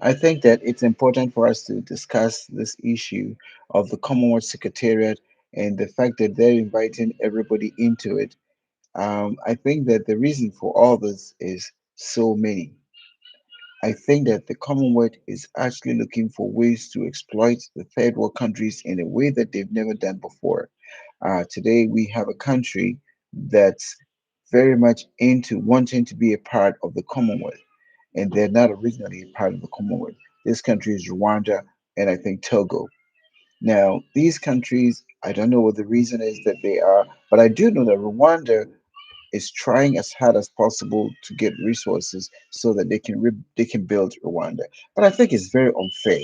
I think that it's important for us to discuss this issue of the Commonwealth Secretariat and the fact that they're inviting everybody into it. I think that the reason for all this is so many. I think that the Commonwealth is actually looking for ways to exploit the third world countries in a way that they've never done before. Today, we have a country that's very much into wanting to be a part of the Commonwealth, and they're not originally a part of the Commonwealth. This country is Rwanda and I think Togo. Now, these countries, I don't know what the reason is that they are, but I do know that Rwanda is trying as hard as possible to get resources so that they can build Rwanda. But I think it's very unfair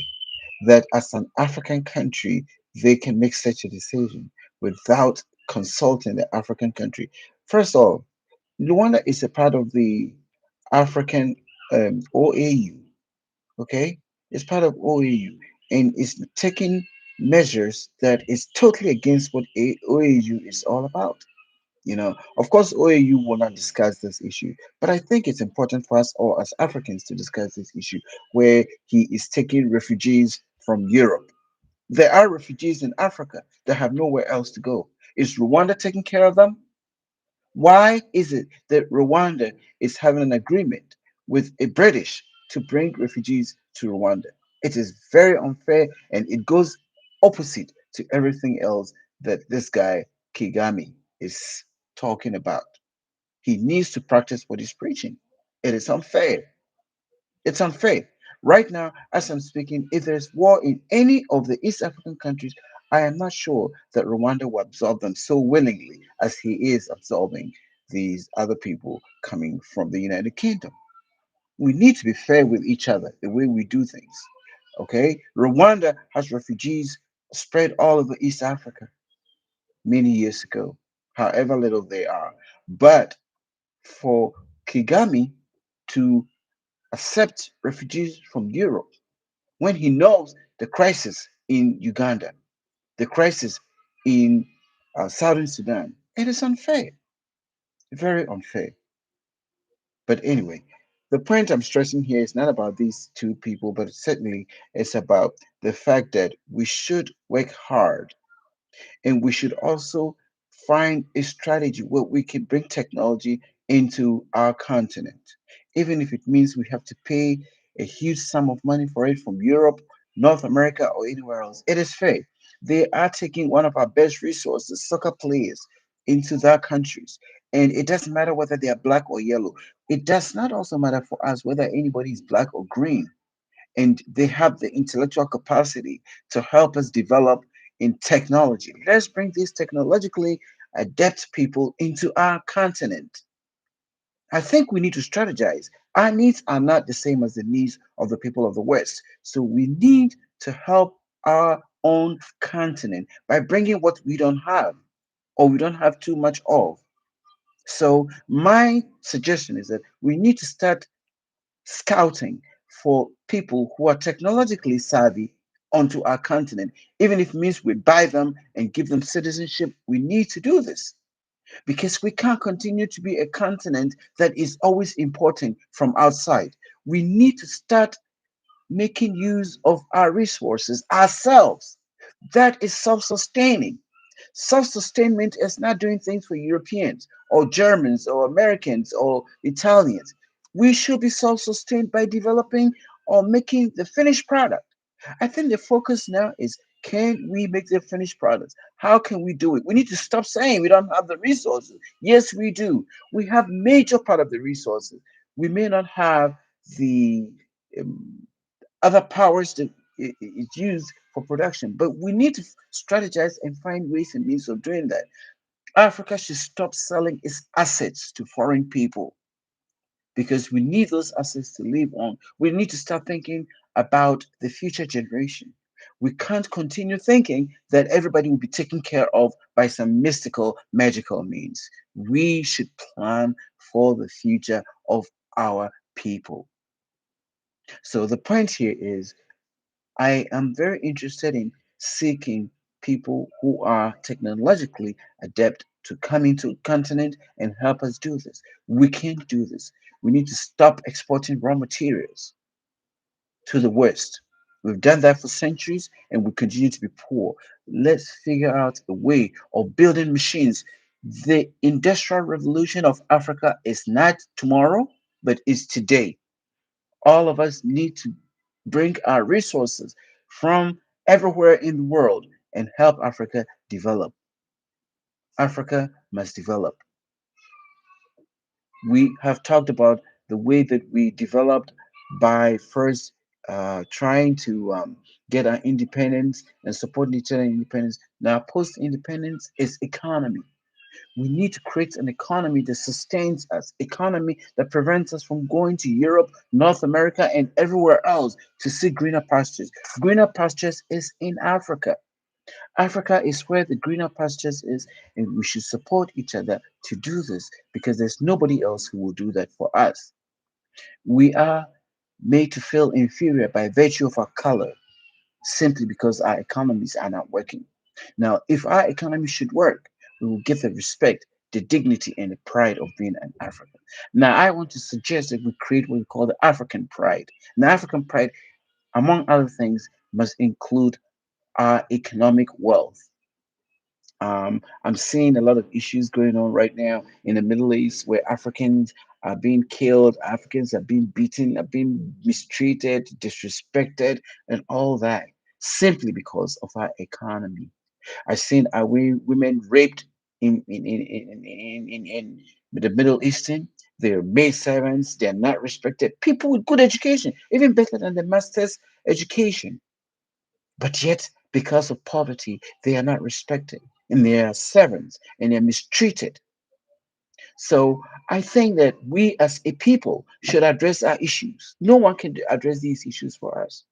that as an African country they can make such a decision without consulting the African country. First of all, Rwanda is a part of the African OAU. Okay, it's part of OAU and is taking measures that is totally against what OAU is all about. Of course, OAU will not discuss this issue, but I think it's important for us all as Africans to discuss this issue where he is taking refugees from Europe. There are refugees in Africa that have nowhere else to go. Is Rwanda taking care of them? Why is it that Rwanda is having an agreement with a British to bring refugees to Rwanda? It is very unfair and it goes opposite to everything else that this guy Kigami is talking about. He needs to practice what he's preaching. It is unfair. It's unfair. Right now, as I'm speaking, if there's war in any of the East African countries, I am not sure that Rwanda will absorb them so willingly as he is absorbing these other people coming from the United Kingdom. We need to be fair with each other, the way we do things. Okay? Rwanda has refugees spread all over East Africa many years ago, however little they are. But for Kigami to accept refugees from Europe when he knows the crisis in Uganda, the crisis in Southern Sudan. It is unfair, very unfair. But anyway, the point I'm stressing here is not about these two people, but certainly it's about the fact that we should work hard and we should also find a strategy where we can bring technology into our continent, even if it means we have to pay a huge sum of money for it from Europe, North America, or anywhere else. It is fair. They are taking one of our best resources, soccer players, into their countries. And it doesn't matter whether they are black or yellow. It does not also matter for us whether anybody is black or green, and they have the intellectual capacity to help us develop in technology. Let's bring these technologically adept people into our continent. I think we need to strategize. Our needs are not the same as the needs of the people of the West. So we need to help our own continent by bringing what we don't have or we don't have too much of. So my suggestion is that we need to start scouting for people who are technologically savvy onto our continent. Even if it means we buy them and give them citizenship, we need to do this because we can't continue to be a continent that is always importing from outside. We need to start making use of our resources ourselves. That is self sustaining. Self sustainment is not doing things for Europeans or Germans or Americans or Italians. We should be self sustained by developing or making the finished product. I think the focus now is can we make the finished products? How can we do it? We need to stop saying we don't have the resources. Yes, we do. We have major part of the resources. We may not have the um, other powers that is used for production. But we need to strategize and find ways and means of doing that. Africa should stop selling its assets to foreign people because we need those assets to live on. We need to start thinking about the future generation. We can't continue thinking that everybody will be taken care of by some mystical, magical means. We should plan for the future of our people. So the point here is I am very interested in seeking people who are technologically adept to come into the continent and help us do this. We can't do this. We need to stop exporting raw materials. to the West. We've done that for centuries and we continue to be poor. Let's figure out a way of building machines. The industrial revolution of Africa is not tomorrow, but is today. All of us need to bring our resources from everywhere in the world and help Africa develop. Africa must develop. We have talked about the way that we developed by first trying to get our independence and support each other in independence. Now, post independence is economy. We need to create an economy that sustains us, economy that prevents us from going to Europe, North America, and everywhere else to see greener pastures. Greener pastures is in Africa. Africa is where the greener pastures is, and we should support each other to do this because there's nobody else who will do that for us. We are made to feel inferior by virtue of our color simply because our economies are not working. Now, if our economy should work, we will get the respect, the dignity, and the pride of being an African. Now, I want to suggest that we create what we call the African pride. Now, African pride, among other things, must include our economic wealth. I'm seeing a lot of issues going on right now in the Middle East where Africans are being killed, Africans are being beaten, are being mistreated, disrespected, and all that simply because of our economy. I've seen our women raped in the Middle Eastern. They're maid servants, they're not respected. People with good education, even better than the master's education. But yet, because of poverty, they are not respected and they are servants and they're mistreated. So I think that we as a people should address our issues. No one can address these issues for us.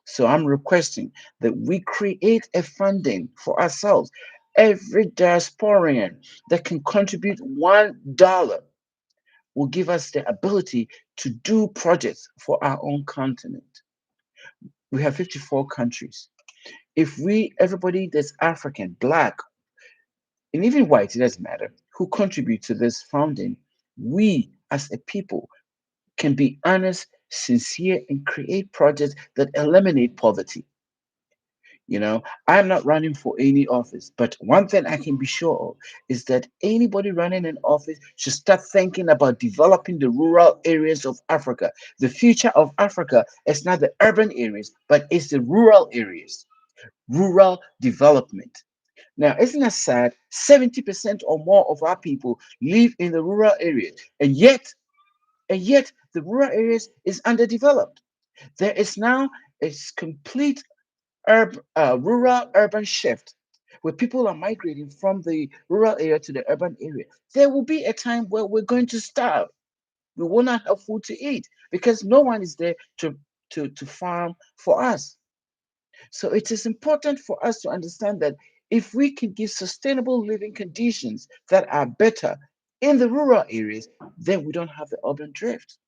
So I'm requesting that we create a funding for ourselves. Every diasporan that can contribute $1 will give us the ability to do projects for our own continent. We have 54 countries. If everybody that's African, black, and even white, it doesn't matter, who contribute to this founding, we as a people can be honest, sincere, and create projects that eliminate poverty. You know, I'm not running for any office, but one thing I can be sure of is that anybody running an office should start thinking about developing the rural areas of Africa. The future of Africa is not the urban areas, but it's the rural areas, rural development. Now, isn't that sad? 70% or more of our people live in the rural areas, and yet the rural areas is underdeveloped. There is now a complete rural urban shift where people are migrating from the rural area to the urban area. There will be a time where we're going to starve. We will not have food to eat because no one is there to farm for us. So it is important for us to understand that if we can give sustainable living conditions that are better in the rural areas, then we don't have the urban drift.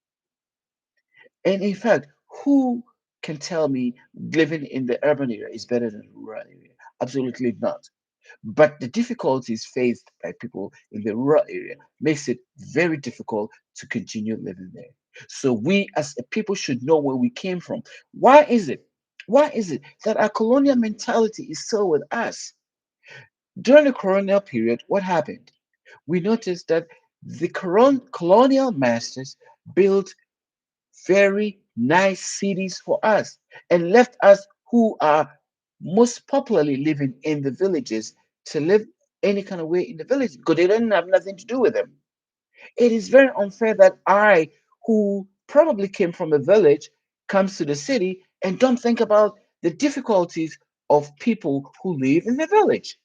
And in fact, who can tell me living in the urban area is better than the rural area? Absolutely not. But the difficulties faced by people in the rural area makes it very difficult to continue living there. So we as a people should know where we came from. Why is it? Why is it that our colonial mentality is still with us? During the colonial period, what happened? We noticed that the colonial masters built very nice cities for us and left us who are most popularly living in the villages to live any kind of way in the village because they didn't have nothing to do with them. It is very unfair that I, who probably came from a village, comes to the city and don't think about the difficulties of people who live in the village.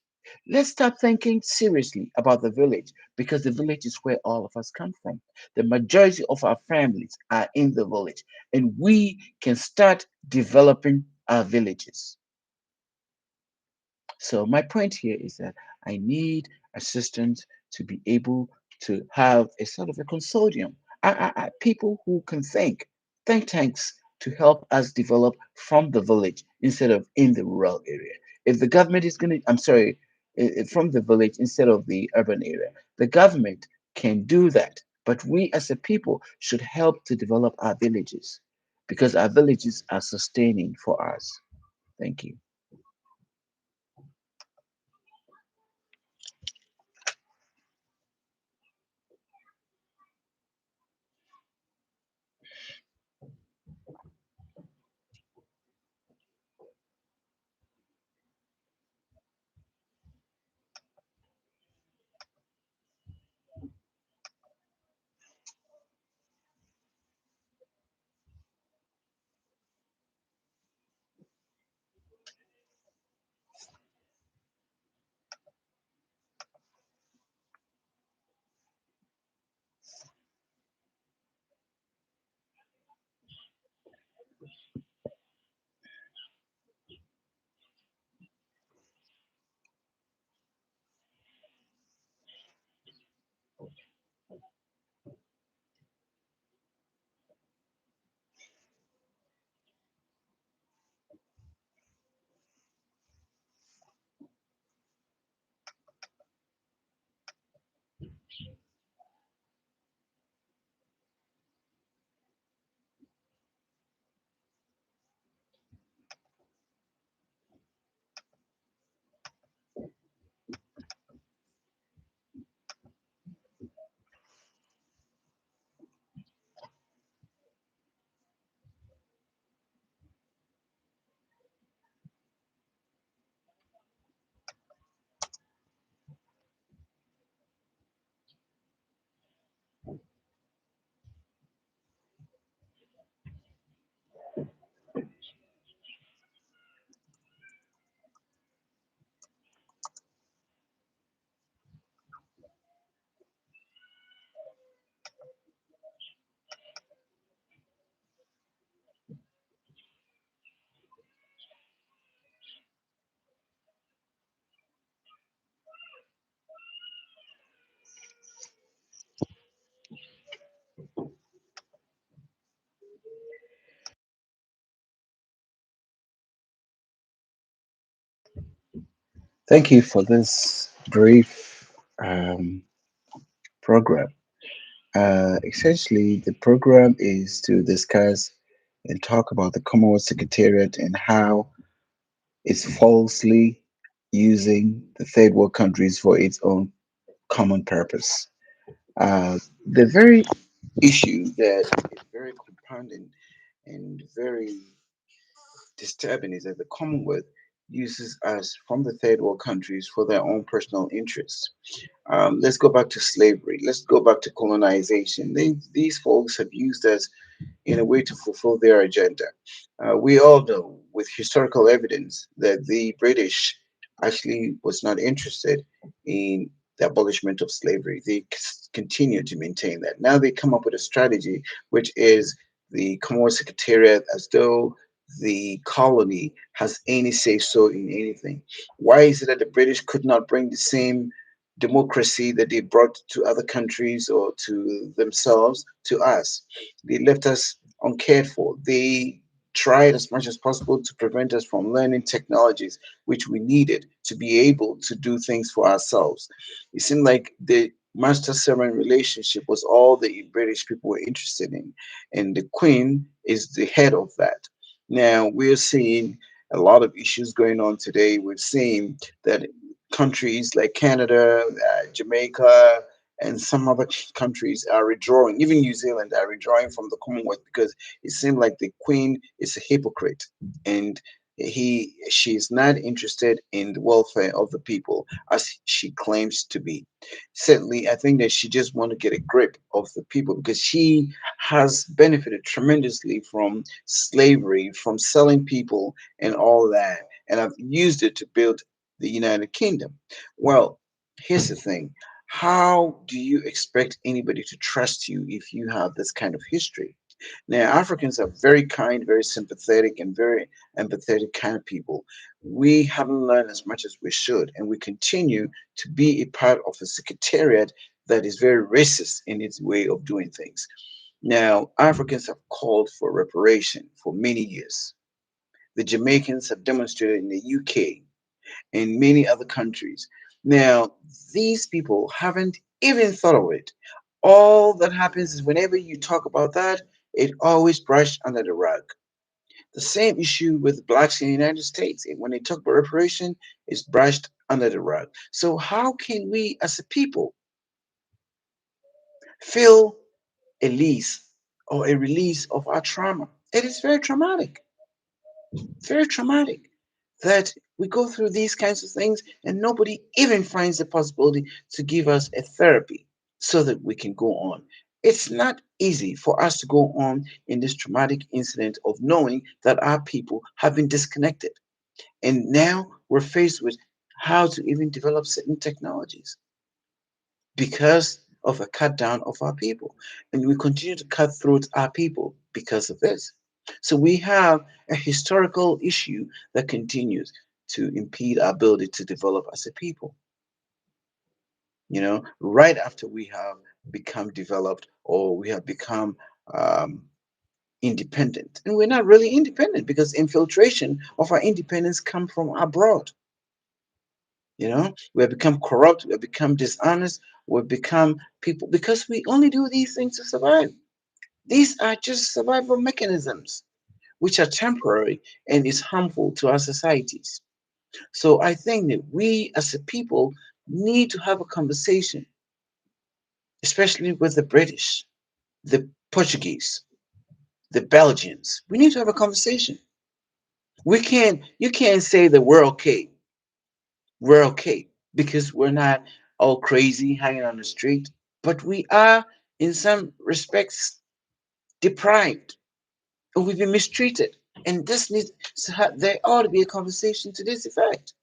Let's start thinking seriously about the village because the village is where all of us come from. The majority of our families are in the village, and we can start developing our villages. So my point here is that I need assistance to be able to have a sort of a consortium, people who can think tanks to help us develop from the village instead of in the rural area. If the government is going to, I'm sorry, from the village instead of the urban area, the government can do that. But we as a people should help to develop our villages because our villages are sustaining for us. Thank you. Thank you for this brief program. Essentially, the program is to discuss and talk about the Commonwealth Secretariat and how it's falsely using the third world countries for its own common purpose. The very issue that is very compounding and very disturbing is that the Commonwealth uses us from the third world countries for their own personal interests. Let's go back to slavery. Let's go back to colonization. These folks have used us in a way to fulfill their agenda. We all know with historical evidence that the British actually was not interested in the abolishment of slavery. They continue to maintain that. Now they come up with a strategy, which is the Commonwealth Secretariat, as though the colony has any say so in anything. Why is it that the British could not bring the same democracy that they brought to other countries or to themselves to us? They left us uncared for. They tried as much as possible to prevent us from learning technologies which we needed to be able to do things for ourselves. It seemed like the master servant relationship was all the British people were interested in, and the Queen is the head of that. Now we're seeing a lot of issues going on today. We've seen that countries like Canada, Jamaica, and some other countries are withdrawing. Even New Zealand are withdrawing from the Commonwealth because it seemed like the Queen is a hypocrite, and she is not interested in the welfare of the people as she claims to be. Certainly, I think that she just want to get a grip of the people because she has benefited tremendously from slavery, from selling people, and all that. And I've used it to build the United Kingdom. Well, here's the thing. How do you expect anybody to trust you if you have this kind of history? Now, Africans are very kind, very sympathetic, and very empathetic kind of people. We haven't learned as much as we should, and we continue to be a part of a secretariat that is very racist in its way of doing things. Now, Africans have called for reparation for many years. The Jamaicans have demonstrated in the UK and many other countries. Now, these people haven't even thought of it. All that happens is whenever you talk about that, it always brushed under the rug. The same issue with blacks in the United States. When they talk about reparation, it's brushed under the rug. So how can we as a people feel a release or a release of our trauma? It is very traumatic that we go through these kinds of things and nobody even finds the possibility to give us a therapy so that we can go on. It's not easy for us to go on in this traumatic incident of knowing that our people have been disconnected. And now we're faced with how to even develop certain technologies because of a cut down of our people. And we continue to cut through our people because of this. So we have a historical issue that continues to impede our ability to develop as a people. Right after we have become developed or we have become um, independent. And we're not really independent because infiltration of our independence come from abroad. We have become corrupt, we have become dishonest, we've become people because we only do these things to survive. These are just survival mechanisms which are temporary and is harmful to our societies. So I think that we as a people need to have a conversation, especially with the British, the Portuguese, the Belgians. We need to have a conversation. You can't say that we're okay because we're not all crazy hanging on the street, but we are in some respects deprived and we've been mistreated. And this needs there ought to be a conversation to this effect.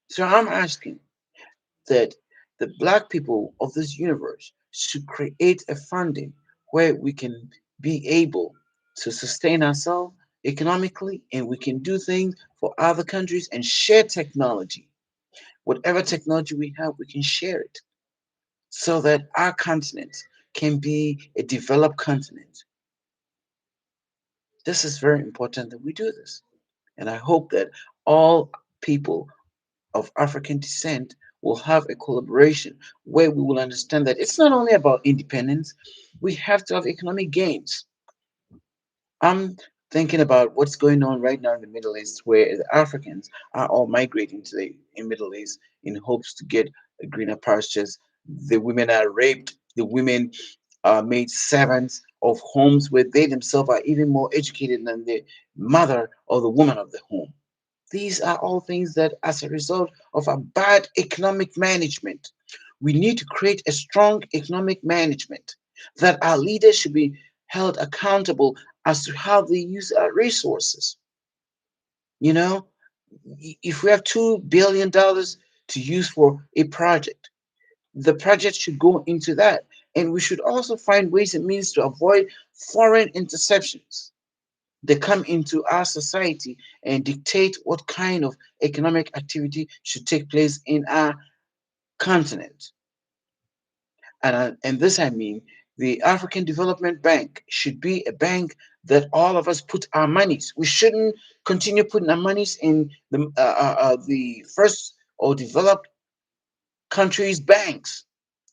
So I'm asking that the black people of this universe should create a funding where we can be able to sustain ourselves economically and we can do things for other countries and share technology. Whatever technology we have, we can share it so that our continent can be a developed continent. This is very important that we do this. And I hope that all people of African descent will have a collaboration where we will understand that it's not only about independence, we have to have economic gains. I'm thinking about what's going on right now in the Middle East, where the Africans are all migrating to the in Middle East in hopes to get greener pastures. The women are raped. The women are made servants of homes where they themselves are even more educated than the mother or the woman of the home. These are all things that, as a result of a bad economic management, we need to create a strong economic management that our leaders should be held accountable as to how they use our resources. You know, if we have $2 billion to use for a project, the project should go into that. And we should also find ways and means to avoid foreign interceptions they come into our society and dictate what kind of economic activity should take place in our continent. And this I mean, the African Development Bank should be a bank that all of us put our monies. We shouldn't continue putting our monies in the first or developed countries' banks.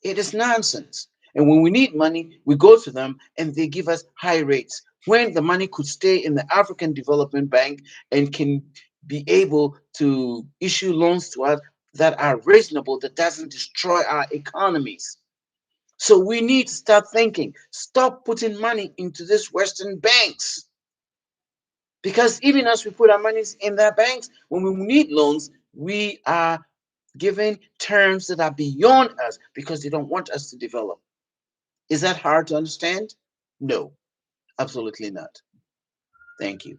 It is nonsense. And when we need money, we go to them and they give us high rates when the money could stay in the African Development Bank and can be able to issue loans to us that are reasonable, that doesn't destroy our economies. So we need to start thinking, stop putting money into these Western banks. Because even as we put our monies in their banks, when we need loans, we are given terms that are beyond us because they don't want us to develop. Is that hard to understand? No, absolutely not. Thank you.